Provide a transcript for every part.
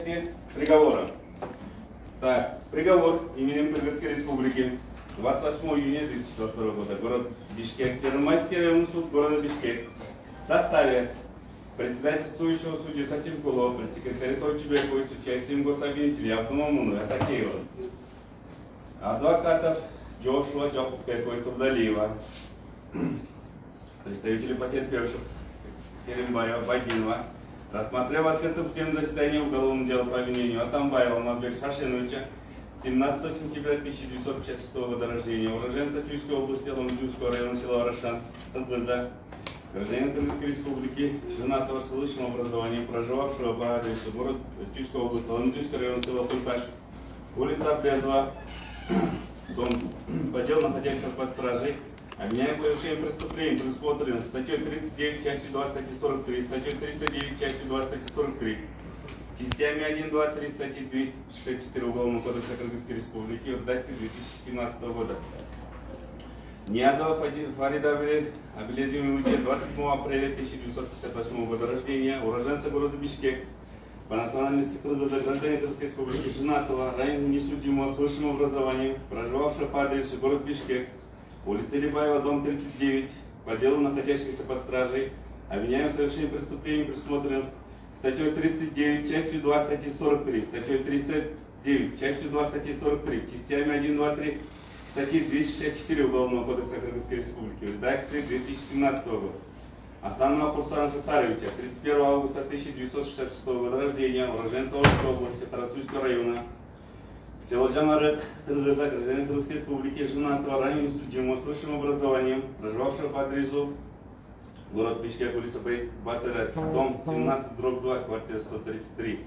Приговора. Так, приговор именем Кыргызской Республики 28 июня 2022 года. Город Бишкек. Первомайский районный суд города Бишкек. В составе председательствующего судьи Сатимкулова, пресс-секретаря Тойчебекова с участием гособвинителя Автономуна Асакеева, адвокатов Джошуа Джокупбекова и Турдалиева, представителей потерпевших Керимбаева, Бадинова, рассмотрев в открытом судебном заседании уголовного дела по обвинению Атамбаева Мамбека Шашиновича, 17 сентября 1956 года рождения, уроженца Чуйской области Ламдюйского района села Ворошан, Тадгыза, гражданина Кыргызской Республики, женатого с высшим образованием, проживавшего по адресу город Чуйской области Ламдюйский район села Культаш, улица Аблезова, дом, по делу находящийся под стражей, обвиняем в совершении преступления, предусмотрено статьей 39, частью 2, статьи 43, статьей 309, частью 2, статьи 43, частями 1, 2, 3, статьи 264 Уголовного кодекса Кыргызской Республики в редакции 2017 года. Ниязова Фарида Абелезимовича, 27 апреля 1958 года рождения, уроженца города Бишкек, по национальности кыргыза, гражданина Кыргызской Республики, женатого, ранее несудимого с высшим образованием, проживавшего по адресу город Бишкек, улица Либаева, дом 39, по делу находящихся под стражей, обвиняем в совершении преступлений, предусмотренных статьей 39, частью 2, статьи 43, статьей 309, частью 2, статьи 43, частями 1, 2, 3, статьи 264 Уголовного кодекса Кыргызской Республики в редакции 2017 года. Асанова Курсана Сатаровича, 31 августа 1966 года рождения, уроженца Омской области, Тарасуйского района, село Джамарет, Кыргыза, гражданин Кыргызской Республики, женатого, ранее судимого с высшим образованием, проживавшего по адресу город Бишкек, улица Батыра, дом 17/2, квартира 133.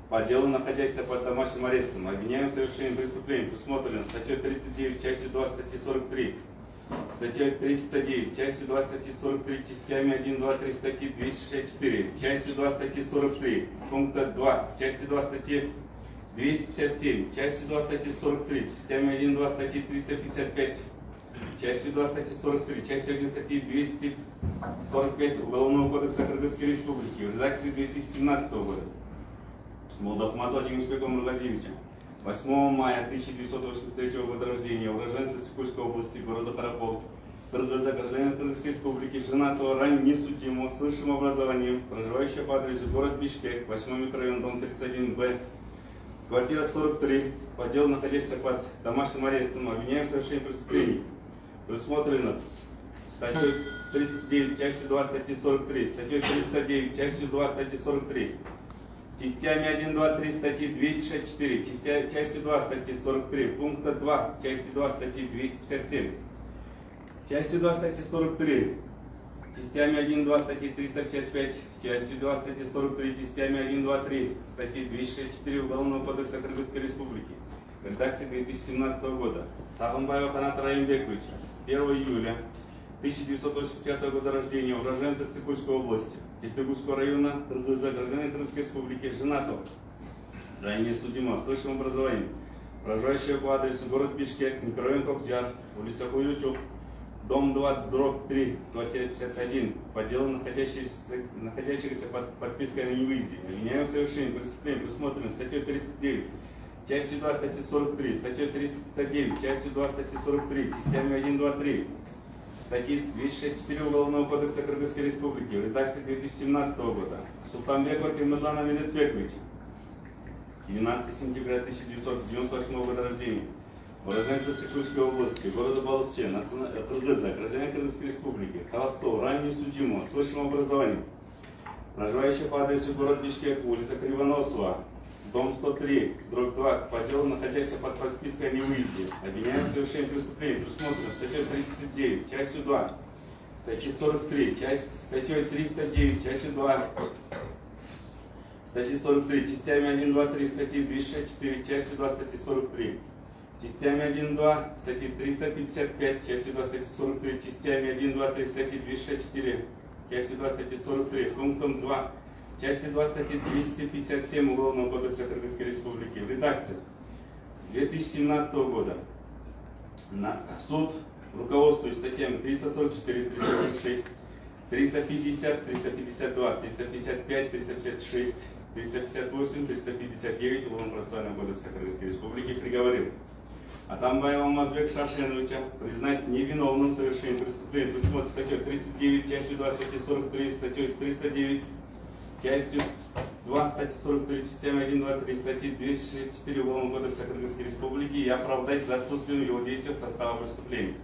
По делу, находящийся под домашним арестом, обвиняем в совершении преступления, предусмотрено статьей 39, частью 2, статьи 43, статьей 309, частью 2, статьи 43, частями 1, 2, 3, статьи 264, частью 2, статьи 43, пункта 2, части 2, статьи 257, частью 2, статьи 43, частями 1, 2, статьи 355, частью 2, статьи 43, частью 1, статьи 245 Уголовного кодекса Кыргызской Республики в редакции 2017 года. Молдахматова Джимишбека Мургазевича, 8 мая 1983 года рождения, уроженца Сыкульской области, города Тарапов, Кыргыза, гражданина Кыргызской Республики, женатого, ранее несудимого, с высшим образованием, проживающего по адресу город Бишкек, 8 микрорайон, дом 31Б, квартира 43, по делу, находящийся под домашним арестом, обвиняем в совершении преступлений, предусмотрено статьей 39, частью 2, статьи 43, статьей 309, частью 2, статьи 43, частями 1, 2, 3, статьи 264, частью 2, статьи 43, пункта 2, части 2, статьи 257, частью 2, статьи 43, частями 1, 2, статьи 355, частью 2, статьи 43, частями 1, 2, 3, статьи 264 Уголовного кодекса Кыргызской Республики в редакции 2017 года. Сагынбаева Ханата Раимбековича, 1 июля 1985 года рождения, уроженца Сыкульской области, Тетегузского района, Кыргыза, гражданин Кыргызской Республики, женатого, ранее судимого, с высшим образованием, проживающего по адресу город Бишкек, микрорайон Кокджар, улица Хуючук, дом 2/3, квартира 51, по делу находящихся под подпиской на невыезде, обвиняем в совершении преступления, предусмотренных статьей 39, частью 2, статьи 43, статьей 309, частью 2, статьи 43, частями 1, 2, 3, статьи 264 Уголовного кодекса Кыргызской Республики в редакции 2017 года. Султанбекова Тимурлана Милетбековича, 12 сентября 1998 года рождения, уроженца Сыкульской области, города Балыкче, Кыргыза, гражданин Кыргызской Республики, холостого, ранее судимого, с высшим образованием, проживающий по адресу город Бишкек, улица Кривоносова, дом 103/2, по делу, находящийся под подпиской о невыезде, обвиняем в совершении преступления, предусмотрено статьей 39, частью 2, статьи 43, статьей 309, частью 2, статьи 43, частями 1, 2, 3, статьи 264, частью 2, статьи 43, частями 1, 2, статьи 355, частью 2, статьи 43, частями 1, 2, 3, статьи 264, частью 2, статьи 43, пунктом 2, части 2 статьи 257 Уголовного кодекса Кыргызской Республики в редакции 2017 года. Суд, руководствуясь статьями 344, 346, 350, 352, 355, 356, 358, 359 Уголовно-процессуального кодекса Кыргызской Республики приговорил Атамбаева Алмазбека Шаршеновича признать невиновным в совершении преступления, предусмотренного статьей 39, частью 2, статьей 43, статьей 309, частью 2, статьи 43, частями 1, 2, 3, статьи 264 Уголовного кодекса Кыргызской Республики и оправдать за отсутствием его действия в состава преступления.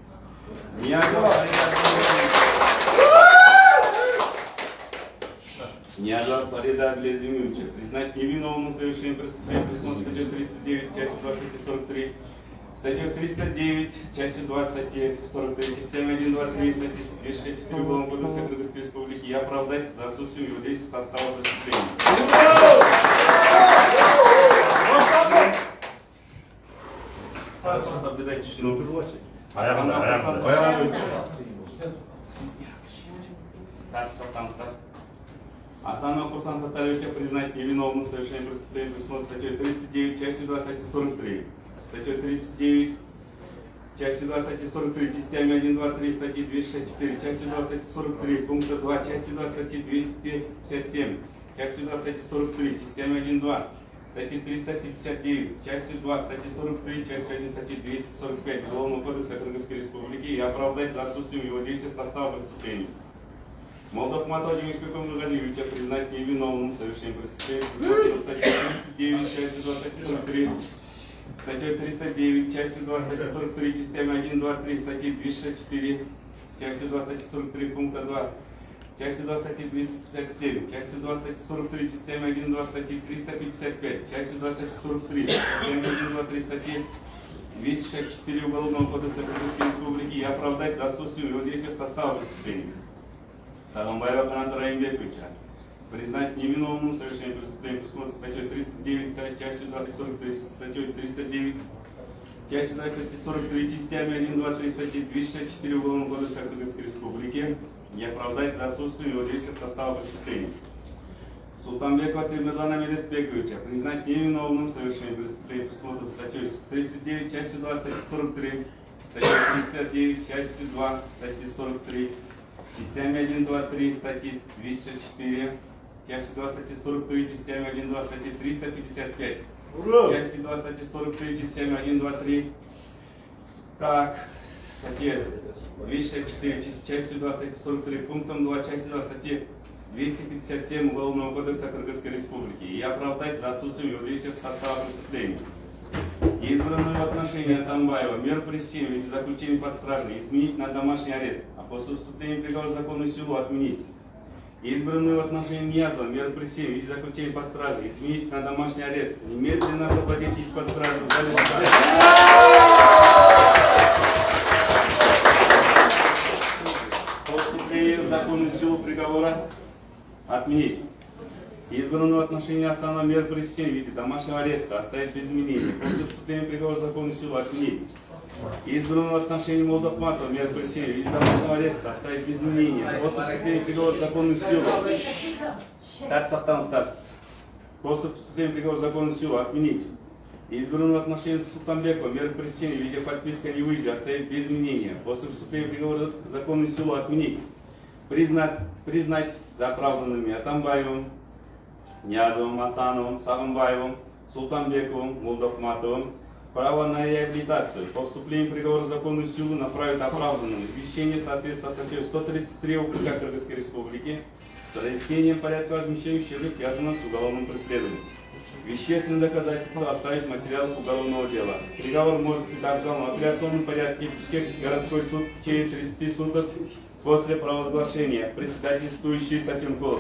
Ниязов Фарида Аблезимовича признать невиновным в совершении преступления, предусмотренного статьей 39, частью 2, статьи 43, статью 309, частью 2, статьи 43, частями 1, 2, 3, статьи 264 Уголовного кодекса Кыргызской Республики и оправдать за отсутствием его действий в состава преступления. Просто соблюдайте тишину. Асанова Курсан Сатаровича признать невиновным в совершении преступления, предусмотренного статьей 39, частью 2, статьи 43. Статьей 39, частью 2, статьи 43, частями 1, 2, 3, статьи 264, частью 2, статьи 43, пункта 2, частью 2, статьи 257, частью 2, статьи 43, частями 1, 2, статьи 359, частью 2, статьи 43, частью 1, статьи 245 Уголовного кодекса Кыргызской Республики и оправдать за отсутствием его действия состава преступления. Молдахматова Демишпекова Нургалиевича признать невиновным в совершении преступления, статьей 39, частью 2, статьи 43, статьей 309, частью 2, статьи 43, частями 1, 2, 3, статьи 264, частью 2, статьи 43, пункта 2, частью 2, статьи 257, частью 2, статьи 43, частями 1, 2, статьи 355, частью 2, статьи 43, частями 1, 2, 3, статьи 264 Уголовного кодекса Кыргызской Республики и оправдать за отсутствие его действия в состава преступления. Сагамбаева Каната Раимбековича признать невиновным в совершении преступления, предусмотренного статьей 39, частью 2, 43, статьей 309, частью 2, статьи 43, частями 1, 2, 3, статьи 264 Уголовного кодекса Кыргызской Республики и оправдать за отсутствие его действия в состава преступления. Султанбекова Тимирлана Медетбековича признать невиновным в совершении преступления, предусмотренного статьей 39, частью 2, статьи 43, статьей 309, частью 2, статьи 43, частями 1, 2, 3, статьи 204, частью 2, статьи 43, частями 1, 2, статьи 355, части 2, статьи 43, частями 1, 2, 3, так, статья 204, частью 2, статьи 43, пунктом 2, части 2, статьи 257 Уголовного кодекса Кыргызской Республики и оправдать за отсутствием его действия в состава преступления. Избранную в отношении Атамбаева меру пресечения в виде заключения под стражей изменить на домашний арест, а после вступления приговора в законную силу отменить. Избранную в отношении Ниязова меру пресечения в виде заключения под стражей изменить на домашний арест, немедленно освободить из-под стражи. По вступлению в законную силу приговора отменить. Избранную в отношении Асанова меру пресечения в виде домашнего ареста оставить без изменений. После вступления приговора в законную силу отменить. Избранную в отношении Молдахматова меру пресечения в виде домашнего ареста оставить без изменений. После вступления приговора в законную силу. После вступления приговора в законную силу отменить. Избранную в отношении Султанбекова меру пресечения в виде подписки о невыезде оставить без изменения. После вступления приговора в законную силу отменить. Признать за оправданными Атамбаевым, Ниязовым, Асановым, Сагамбаевым, Султанбековым, Молдахматовым право на реабилитацию. По вступлению приговора в законную силу направить оправданным извещение соответственно статье 133 УК Кыргызской Республики с разъяснением порядка возмещения ущерба, связанного с уголовным преследованием. Вещественные доказательства оставить материал уголовного дела. Приговор может быть обжалован в апелляционном порядке в Бишкекский городской суд в течение 30 суток после провозглашения. Председательствующий Сатенков.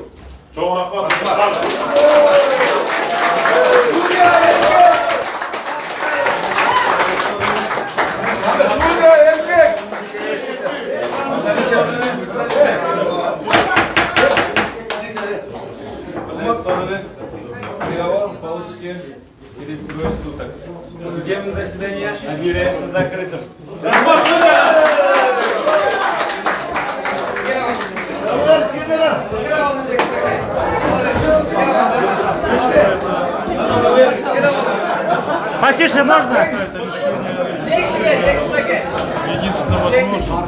Приговор получите через 2 суток. Судебное заседание объявляется закрытым. Потише можно? Единственно возможно.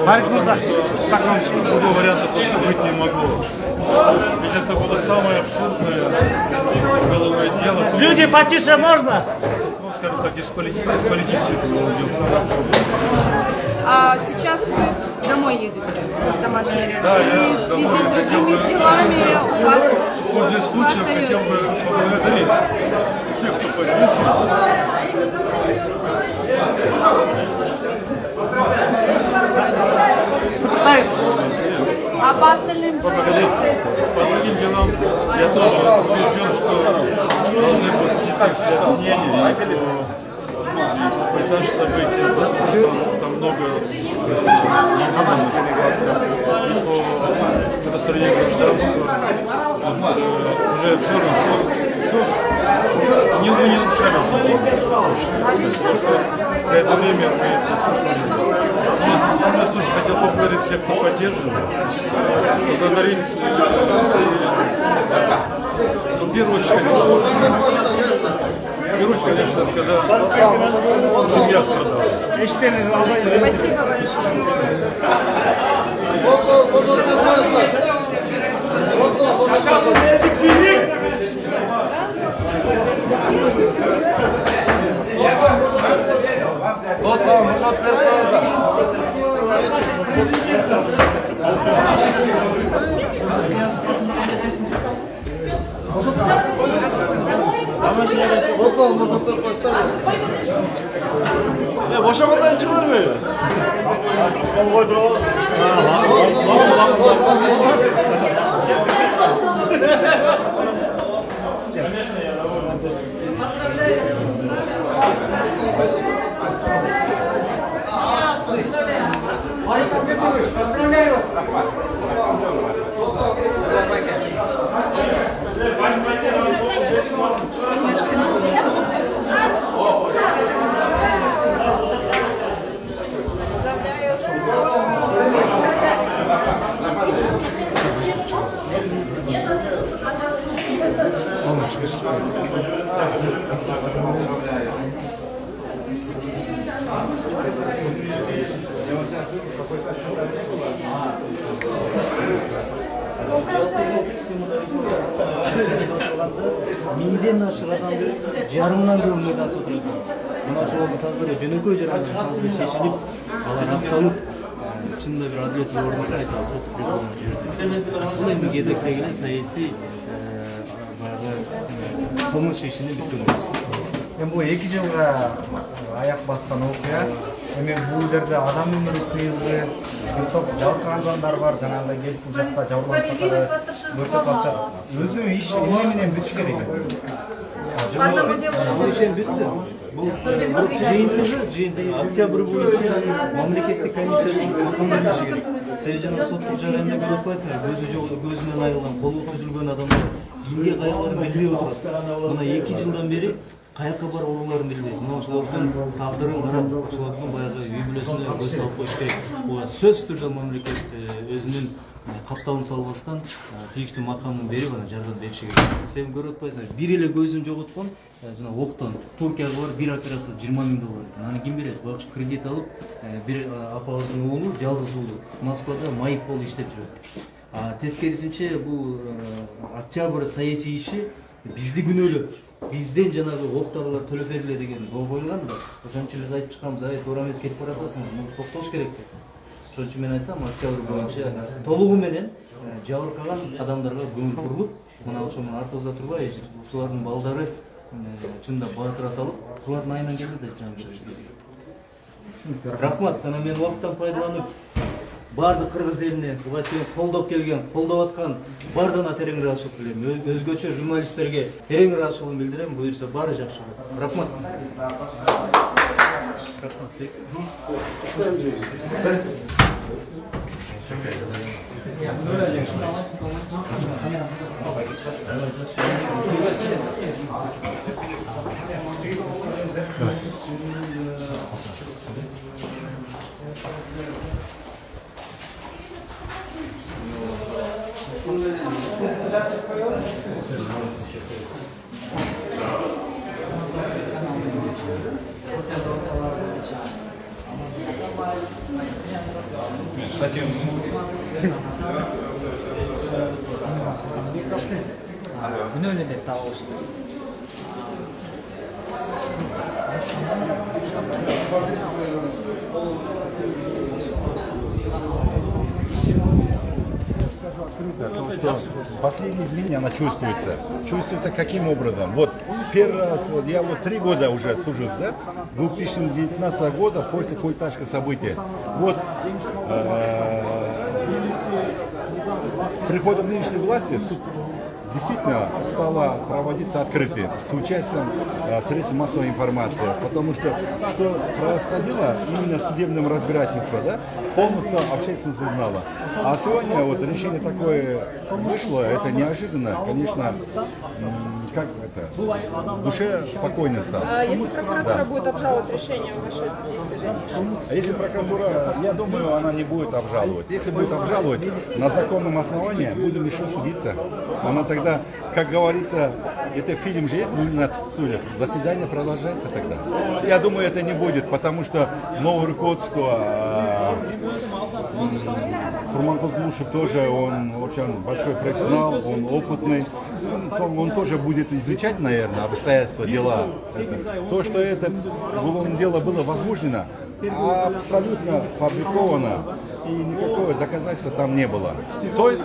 Марик Мурза, как вам? Другого варианта точно быть не могло. Ведь это было самое абсурдное уголовное дело. Люди, потише можно? Ну, скажем так, из политических делся. А сейчас вы домой едете, в домашний. Да, И в связи с другими делами у вас Пользуясь случаем, хотел бы поблагодарить всех, кто поддерживал. А по остальным По другим делам я тоже убежден, что должны быть снятых обвинения по этажу событий. Там много и по настроению гражданства. Уже все равно, не нарушали. За это время мы... В данном случае хотел поблагодарить всех, кто поддерживает. Поблагодарить, ну, в первую очередь, конечно, когда семья страдала. спасибо большое. Boşamadan çıkarmıyor. Миңден ашык адамды жарымынан көп мыйдан сотурат. Мына ошолордун тазбыры жөнөкөй жараны тазбыры чечилип, алар акталып, чынында бир адилеттүү орунга айтабыз, сот реформа жүрүп. Бул эми кезектеги саясий баягы кылмыш ишини бүткөнбүз. Эми бул 2 жылга аяк баскан окуя. Эми бул жерде адам өмүрү кыйылды, бир топ жалкыгандар бар, жанагындай келип бул жакта жабырланышкандар, өртөп атышат. Өзү иш эмне менен бүтүш керек? Бул ишен бүттү. Бул жыйынтыгы октябрь боюнча мамлекеттик комиссиянын макамдары иши керек. Сен жана соттук жаранында көрүп атпайсыңар, көзүнөн айылган, колу түзүлгөн адамдар эмне кайгыларын билбей отурат. Мына 2 жылдан бери каяка бар орууларын билбейт. Мына ошолордун тагдырын карап, ошолордун баягы үй бүлөсүнө көз салып коюш керек. Бул сөзсүз түрдө мамлекет өзүнүн капталын салбастан тийиштүү макамын берип анан жардам бериши керек. Сен көрүп атпайсың, бир эле көзүн жоготкон жана октон Туркияга барып бир операция 20 000 доллар. Аны ким берет? Бакчы кредит алып, бир апабыздын уулу, жалгыз уулу Москвада майып болуп иштеп жүрөт. Тескерисинче бул октябрь саясий иши бизди күнөөлөп, бизден жанагы октарлар төлөп бергиле деген жол коюлган да. Ошон үчүн биз айтып чыкканбыз, туура эмес кетип баратасыңар, муну токтош керек деп. Ошон үчүн мен айтам, октябрь боюнча толугу менен жабыркаган адамдарга көңүл бурулуп, мына ошонун артыбызда турбай, ушулардын балдары чында баатыр аталып, ушулардын айынан келди деп жан. Рахмат, анан мен убакыттан пайдаланып бардык кыргыз элине буга чейин колдоп келген, колдоп аткан бардыгына терең ыраазычылык билдирем. Өзгөчө журналисттерге терең ыраазычылыгымды билдирем. Буюрса баары жакшы болот. Рахмат. совсем Günöyle de tavuştu. Потому что последние изменения, она чувствуется. Чувствуется каким образом? Вот первый раз, вот я вот 3 года уже служу, да? 2019 года после Койташка события. Вот приходом нынешней власти действительно стало проводиться открытие с участием средств массовой информации, потому что происходило именно в судебном разбирательстве, да, полностью общественность узнала. А сегодня вот решение такое вышло, это неожиданно, конечно, как это, в душе спокойно стало. А если прокуратура будет обжаловать решение ваши действия? А если прокуратура, я думаю, она не будет обжаловать. Если будет обжаловать, на законном основании будем еще судиться. Она тогда, как говорится, это фильм же есть, 12 стульев, заседание продолжается тогда. Я думаю, это не будет, потому что новое руководство, Курманкул Лушев тоже, он очень большой профессионал, он опытный. Он тоже будет изучать, наверное, обстоятельства дела. То, что это уголовное дело было возбуждено, абсолютно сфабриковано, и никакого доказательства там не было. То есть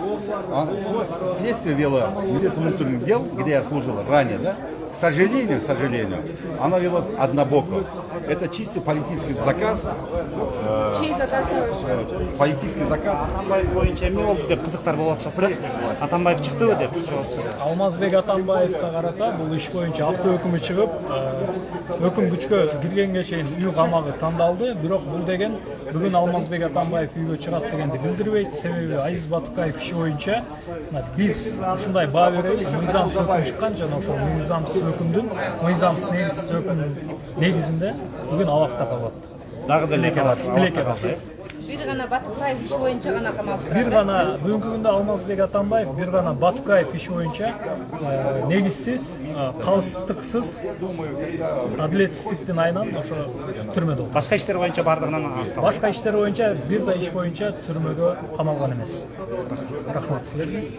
следствие вело Министерство внутренних дел, где я служил ранее, да, к сожалению, она велась однобоко. Это чисто политический заказ. Чей заказ Политический заказ. Атамбаев боюнча эмне болду деп кызыктар болуп атышат, бирок Атамбаев чыктыбы деп сурап. Алмазбек Атамбаевга карата бул иш боюнча автоо өкүмү чыгып, өкүм күчкө киргенге чейин үй камагы тандалды. Бирок бул деген бүгүн Алмазбек Атамбаев үйгө чыгат дегенди билдирбейт. Себеби Азиз Батукаев иши боюнча биз ушундай баа беребиз. Мыйзамсыз өкүм чыккан жана ошол мыйзамсыз өкүмдүн мыйзамсыз негизсиз өкүм негизинде бүгүн абакта калат. Дагы да леке калды. Bir gana Batukаев иши боюнча гана камалып турат. Бир гана бүгүнкү күндө Алмазбек Атамбаев, бир гана Батукаев иши боюнча негизсиз, калыстыксыз, адилетсиздиктин айынан ошо түрмөдө болду. Башка иштер боюнча бардыгынан аныкталды. Башка иштер боюнча бир да иш боюнча түрмөгө камалган эмес. Рахмат силерге.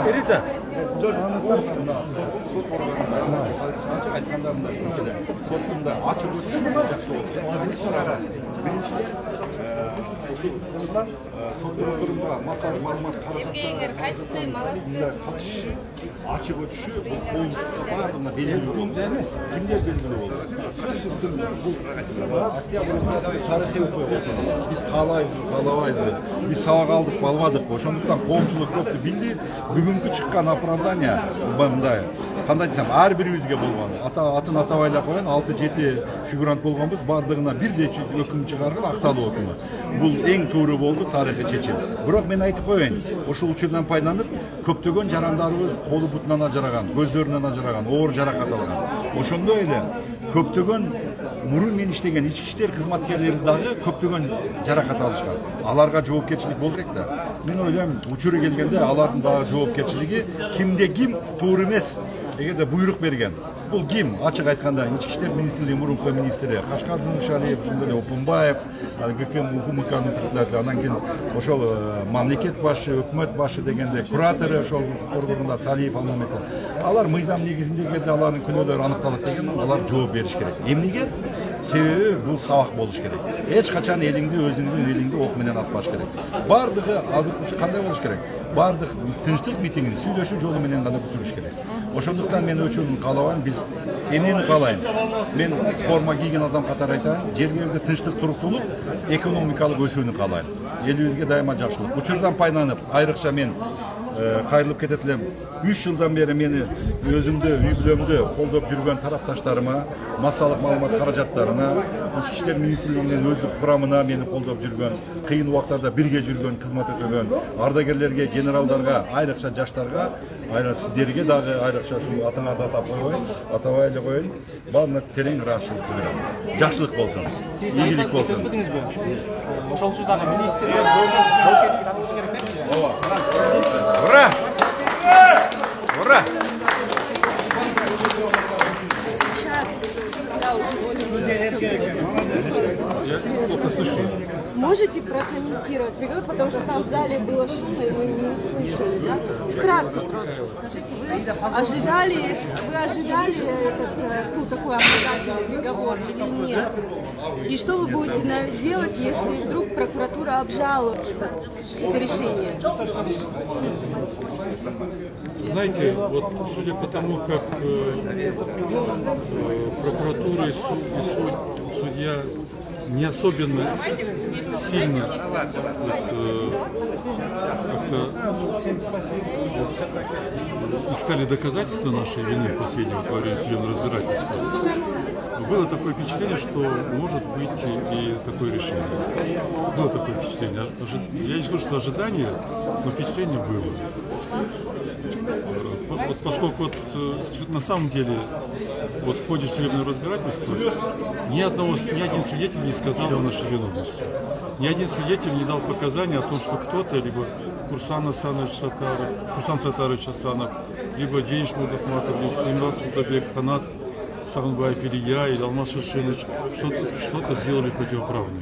Эрита, сотунда ачык өтүшү жакшы болду. Биринчиден, сот отырумда массалык маалымат Евгений кайтты, молодцы. ачык өтүшү коюмчулукка баардыгына белгилүү болду. Кимдер белгилүү болду? Бул октябрь тарыхый окуя болсо, биз каалабайбыз, биз сабак алдык, албадык. Ошондуктан коомчулук көпсү билди. Бүгүнкү чыккан оправдание мындай. Кандай десем, ар бирибизге болгон. Атын атабайлап коюн, 6-7 фигурант болгонбуз, баардыгына бирдей өкүм чыгарган акталуу өкүмү. Бул эң туура болду, тарыхый чечим. Бирок мен айтып коеюн, ушул учурдан пайдаланып, көптөгөн жарандарыбыз колу бутунан ажыраган, көздөрүнөн ажыраган, оор жаракат алган. Ошондой эле көптөгөн мурун мен иштеген ички иштер кызматкерлери дагы көптөгөн жаракат алышкан. Аларга жоопкерчилик болуш керек да. Мен ойлойм, учуру келгенде алардын дагы жоопкерчилиги кимде ким туура эмес. Эгерде буйрук берген, бул ким? Ачык айтканда, ички иштер министрлиги мурунку министри Кашкардын Шалиев, ошондой эле Опунбаев, ГКМ УКМКнын председатели, андан кийин ошол мамлекет башы, өкмөт башы дегенде куратору ошол органдар Салиев Алмамбетов. Алар мыйзам негизинде эгерде алардын күнөөлөрү аныкталат деген, алар жооп бериш керек. Эмнеге? Себеби бул сабак болуш керек. Эч качан өзүңдүн элиңди ок менен атпаш керек. Бардыгы азыркыча кандай болуш керек? Бардык тынчтык митингин сүйлөшүү жолу менен гана бүтүрүш керек. Ошондуктан мен өчүрүн каалабайм, биз эмнени каалайм? Мен форма кийген адам катары айтайын, жергибизде тынчтык туруктуулук, экономикалык өсүүнү каалайм. Элибизге дайыма жакшылык. Учурдан пайдаланып, айрыкча мен кайрылып кетет элем. 3 жылдан бери мени өзүмдү, үй бүлөмдү колдоп жүргөн тарапташтарыма, массалык маалымат каражаттарына, ички иштер министрлигинин өздүк курамына мени колдоп жүргөн, кыйын убактарда бирге жүргөн, кызмат өтөгөн ардагерлерге, генералдарга, айрыкча жаштарга, сиздерге дагы айрыкча ушул атыңарды атап коеюн, атабай эле коеюн. Баарына терең ыраазычылык билдирем. Жакшылык болсун, ийгилик болсун. Ошол үчүн дагы министрлер жоопкерчилик алышы керек. Ооба. Ура! Ура! Сейчас, да, уже плохо слышу. Можете прокомментировать приговор, потому что там в зале было шумно, и мы не услышали, да? Вкратце просто скажите, вы ожидали такой оправдательный приговор или нет? И что вы будете делать, если вдруг прокуратура обжалует это решение? Знаете, вот судя по тому, как прокуратура и судья не особенно сильно искали доказательства нашей вины в последнем во время судебного разбирательства, было такое впечатление, что может быть и такое решение. Было такое впечатление. Я не скажу, что ожидание, но впечатление было. Вот поскольку на самом деле вот в ходе судебного разбирательства ни один свидетель не сказал о нашей виновности. Ни один свидетель не дал показания о том, что кто-то, либо Курсан Сатарович Асанов, либо Денис Мудахматов, либо Имрат Султабек, Ханат Сагынбаев или я, или Алмаз Шашинович что-то сделали противоправное.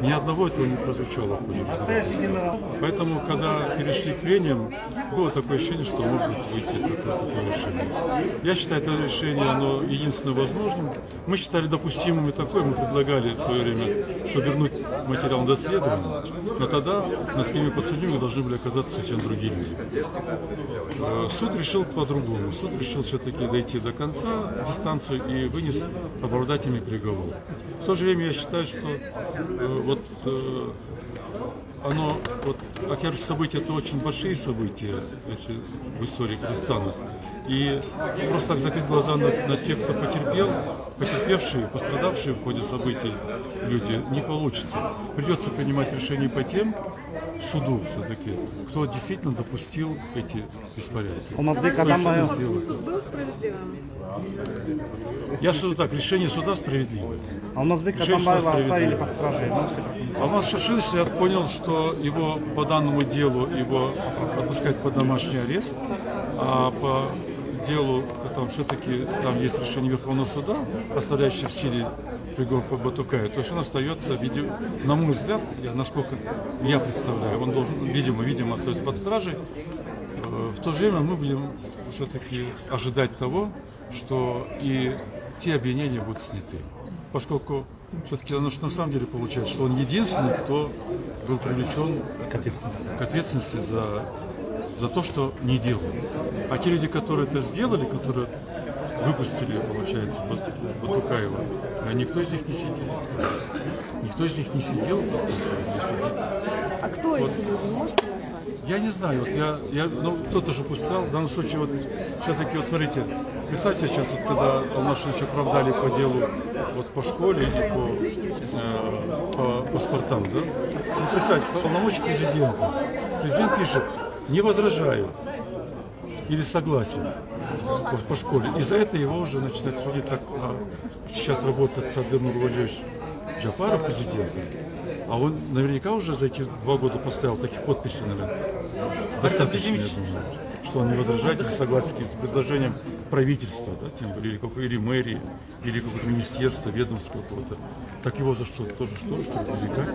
Ни одного этого не прозвучало в ходе разбирательства. Поэтому, когда перешли к прениям, было такое ощущение, что может выйти такое решение. Я считаю, это решение оно единственно возможным. Мы считали допустимым и такое, мы предлагали в свое время, что вернуть материал на доследование, но тогда на схеме подсудимых должны были оказаться совсем другие люди. Суд решил по-другому. Суд решил все-таки дойти до конца дистанцию и вынес оправдательный приговор. В то же время я считаю, что окажется, события это очень большие события, если в истории Казахстана. И просто так закрыть глаза на тех, кто потерпевшие, пострадавшие в ходе событий люди, не получится. Придется принимать решения по тем, суду все-таки, кто действительно допустил эти беспорядки. Суд был справедливым? Я скажу так, решение суда справедливое. Алмазбек Атамбаева оставили под стражей. Алмаз Шашинович, я понял, что его по данному делу его отпускают под домашний арест, а по делу там все-таки там есть решение Верховного суда, оставляющее в силе приговор по Батукаю, то есть он остается, на мой взгляд, насколько я представляю, он должен, видимо, остается под стражей. В то же время мы будем все-таки ожидать того, что и те обвинения будут сняты. Поскольку все-таки на самом деле получается, что он единственный, кто был привлечен к ответственности за то, что не делал. А те люди, которые это сделали, которые выпустили, получается, Батукаева, никто из них не сидел. Никто из них не сидел. А кто эти люди? Можете назвать? Я не знаю, кто-то же пускал. В данном случае, все-таки, смотрите, представьте сейчас, когда Алмаз Шашиновича оправдали по делу, по школе или по паспортам, да? Ну, представьте, полномочия президента. Президент пишет: не возражаю или согласен по школе. И за это его уже начинают судить. Так сейчас работает Садыр Нурвалиевич Джапаров президентом. А он наверняка уже за эти 2 года поставил таких подписей, наверное, достаточно, я думаю, что он не возражает или согласен с предложением правительства, да, или мэрии, или какого-то министерства, ведомства какого-то. Так его за что? Тоже что привлекать?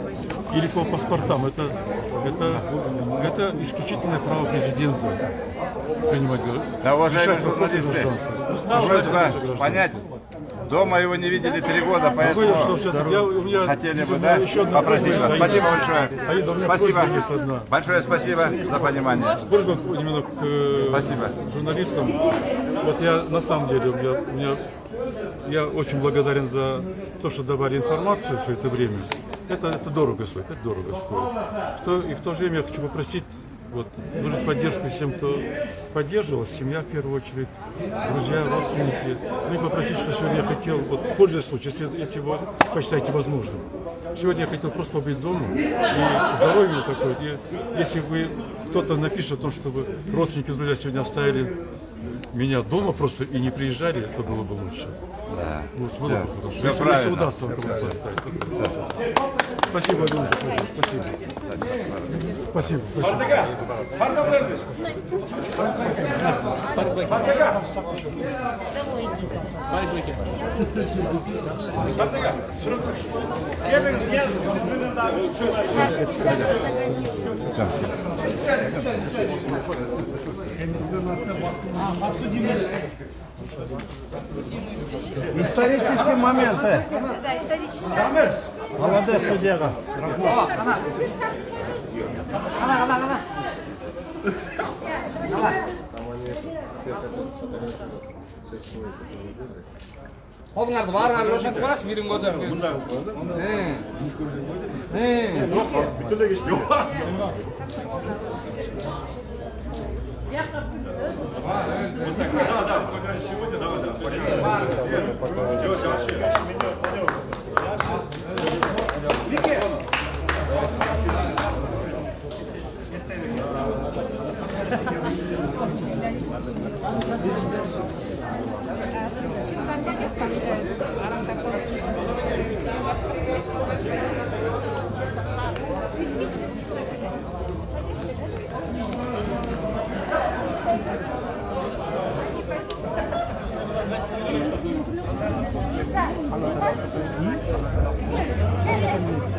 Или по паспортам. Это исключительное право президента принимать. Да, уважаемые журналисты, просьба понять. Дома его не видели 3 года, поэтому хотели бы попросить вас. Спасибо большое. Спасибо. Большое спасибо за понимание. Именно к спасибо журналистам. Я на самом деле, я очень благодарен за то, что давали информацию все это время. Это дорого стоит, И в то же время я хочу попросить выразить поддержку всем, кто поддерживал, семья в первую очередь, друзья, родственники. И попросить, что сегодня я хотел, пользуясь случаем, если вы посчитаете возможным, сегодня я хотел просто побыть дома, и здоровье такое. И если кто-то напишет о том, что вы, родственники, друзья, сегодня оставили меня дома просто и не приезжали, это было бы лучше. Да. Было бы хорошо. Если удастся вам кого-то оставить. Спасибо, Алена, спасибо. Спасибо. Партага, Парта Брэндиш. Партага. Партага. Исторический момент. Да, исторически. Молодец, судья. Қолыңарды барыңар ошентіп барасыз, биrin көтеріп. Бүтүндөй кечти. Да, сегодня давай.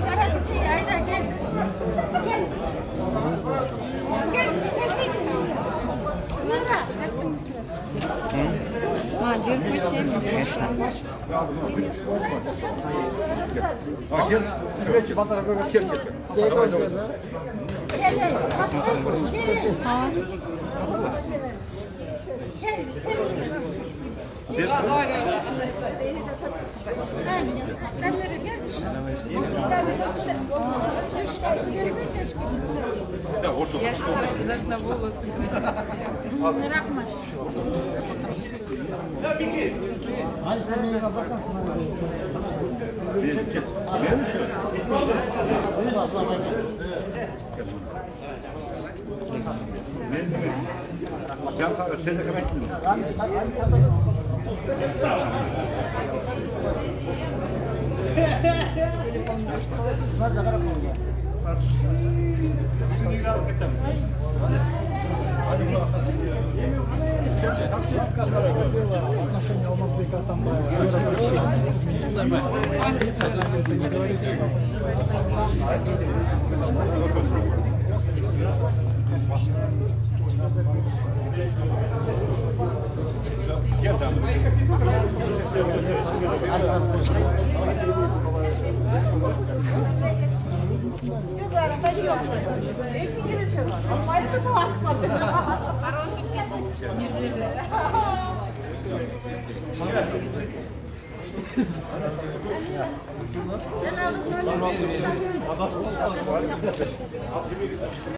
Şaratski, ayda gel. Gel. Gel. Nara. Macir почему? Gel. Süreççi bandara böyle gel. Yaşlar обязательно волосы. Рахмат. Ben sana telegram ettim. Отношения Алмазбека Атамбаева. Югара, пойдем. Хороший петух, не жирный.